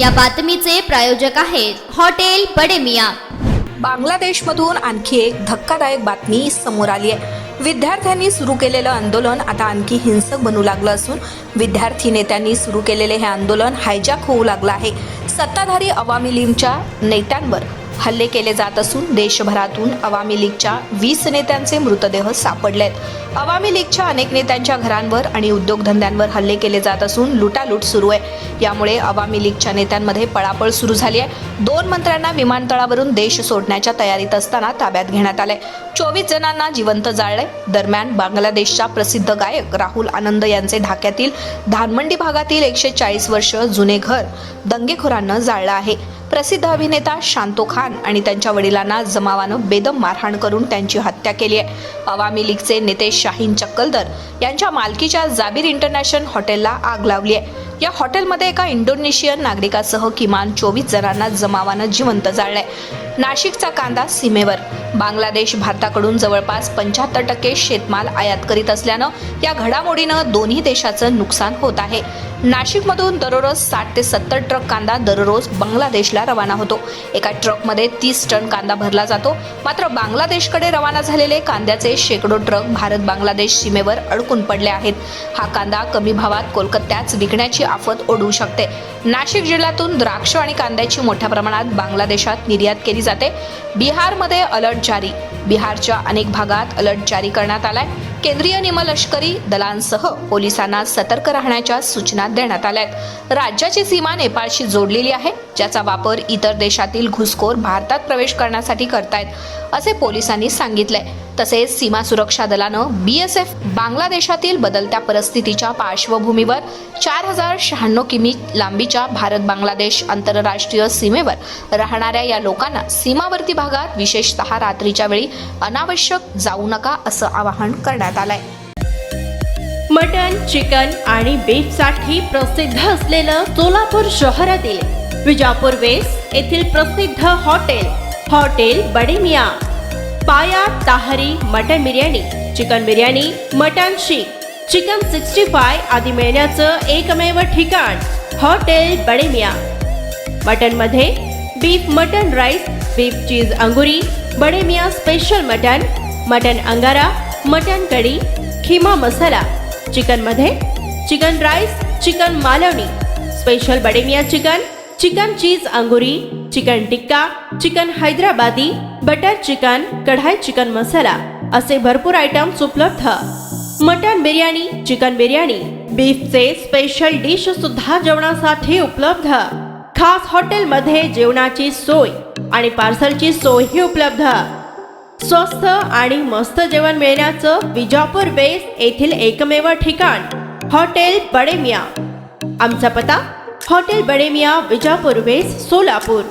या बातमीचे प्रायोजक आहेत हॉटेल बडे मियां। बांगलादेशमधून आणखी एक धक्कादायक बातमी समोर आली आहे। विद्यार्थ्यांनी सुरू केलेलं आंदोलन आता आणखी हिंसक बनू लागलं असून विद्यार्थी नेत्यांनी सुरू केलेले हे आंदोलन हायजॅक होऊ लागलं आहे। सत्ताधारी अवामी लीगच्या नेत्यांवर हल्ले केले जात असून देशभरातून अवामी लीगच्या 20 नेत्यांचे मृतदेह सापडलेत। अवामी लीगच्या अनेक नेत्यांच्या घरांवर आणि उद्योगधंद्यांवर हल्ले केले जात असून लुटालूट सुरू आहे। यामुळे अवामी लीगच्या नेत्यांमध्ये पळापळ सुरू झाली आहे। 2 मंत्र्यांना विमानतळावरून देश सोडण्याच्या तयारीत असताना ताब्यात घेण्यात आले। 24 जणांना जिवंत जाळले। दरम्यान बांगलादेशचा प्रसिद्ध गायक राहुल आनंद यांचे ढाक्यातील धानमंडी भागातील 140 वर्ष जुने घर दंगेखोरांना जाळलं आहे। प्रसिद्ध अभिनेता शांतो खान आणि त्यांच्या वडिलांना जमावानं बेदम मारहाण करून त्यांची हत्या केली आहे। अवामी लीगचे नेते शाहीन चक्कलदर यांच्या मालकीच्या जाबीर इंटरनॅशनल हॉटेलला आग लावली आहे। या हॉटेलमध्ये एका इंडोनेशियन नागरिकासह किमान 24 जणांना जमावानं जिवंत जाळलंय। नाशिकचा कांदा सीमेवर बांगलादेश भारताकडून जवळपास 75% शेतमाल आयात करीत असल्यानं या घडामोडीनं दोन्ही देशाचं नुकसान होत आहे। नाशिकमधून दररोज 60 ते 70 ट्रक कांदा दररोज बांगलादेशला रवाना होतो। एका ट्रकमध्ये 30 टन कांदा भरला जातो। मात्र बांगलादेशकडे रवाना झालेले कांद्याचे शेकडो ट्रक भारत बांगलादेश सीमेवर अडकून पडले आहेत। हा कांदा कमी भावात कोलकात्यात विकण्याची आफत ओढवू शकते। नाशिक जिल्ह्यातून द्राक्ष आणि कांद्याची मोठ्या प्रमाणात बांगलादेशात निर्यात केली जाते। बिहारमध्ये अलर्ट जारी। बिहारच्या अनेक भागात अलर्ट जारी करण्यात आलाय। केंद्रीय निमलष्करी दलांसह पोलिसांना सतर्क राहण्याच्या सूचना देण्यात आल्यात। राज्याची सीमा नेपाळशी जोडलेली आहे, ज्याचा वापर इतर देशातील घुसखोर भारतात प्रवेश करण्यासाठी करतायत असे पोलिसांनी सांगितलंय। तसेच सीमा सुरक्षा दलानं BSF बांगलादेशातील बदलत्या परिस्थितीच्या पार्श्वभूमीवर 4096 किमी लांबीच्या भारत बांगलादेश आंतरराष्ट्रीय सीमेवर राहणाऱ्या या लोकांना सीमावर्ती भागात विशेषतः रात्रीच्या वेळी अनावश्यक जाऊ नका असं आवाहन करण्यात आलंय। मटन, चिकन आणि बीफ साठी प्रसिद्ध असलेलं सोलापूर शहरातील विजापूर वेस्ट येथील प्रसिद्ध हॉटेल बडे मियां। पाया ताहरी mutton biryani, chicken biryani, mutton seekh, chicken 65 आदी मिळण्याचं एकमेव ठिकाण हॉटेल बडे मियां। मटन मध्ये beef mutton rice, beef cheese angoori, Bade Miyan special mutton angara, mutton kadhi, keema masala. Chicken मध्ये chicken rice, chicken Malvani, special Bade Miyan chicken cheese angoori, chicken tikka, chicken Hyderabadi, butter chicken, kadai chicken masala असे भरपूर आयटम्स उपलब्ध। मटन बिर्याणी, चिकन बिर्याणी, बीफचे स्पेशल डिश सुद्धा जेवणासाठी उपलब्ध। खास हॉटेलमध्ये जेवणाची सोय आणि पार्सलची सोयही उपलब्ध। स्वस्त आणि मस्त जेवण मिळण्याचं विजापूर वेस्ट येथील एकमेव ठिकाण हॉटेल बडे मियां। आमचा पत्ता हॉटेल बडे मियां, विजापूर वेस्ट, सोलापूर।